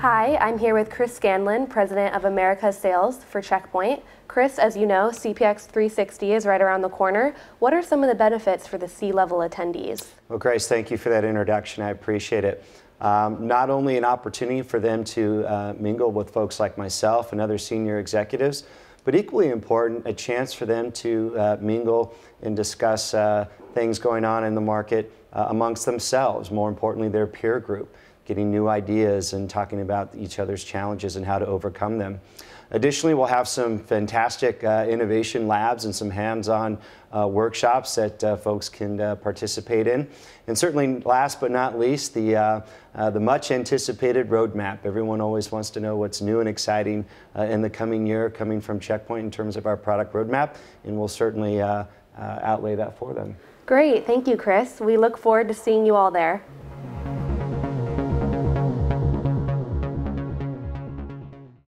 Hi, I'm here with Chris Scanlon, President of Americas Sales for Checkpoint. Chris, as you know, CPX 360 is right around the corner. What are some of the benefits for the C-level attendees? Well, Grace, thank you for that introduction. I appreciate it. Not only an opportunity for them to mingle with folks like myself and other senior executives, but equally important, a chance for them to mingle and discuss things going on in the market amongst themselves, more importantly, their peer group, getting new ideas and talking about each other's challenges and how to overcome them. Additionally, we'll have some fantastic innovation labs and some hands-on workshops that folks can participate in. And certainly, last but not least, the much-anticipated roadmap. Everyone always wants to know what's new and exciting in the coming year coming from Checkpoint in terms of our product roadmap, and we'll certainly outlay that for them. Great, thank you, Chris. We look forward to seeing you all there.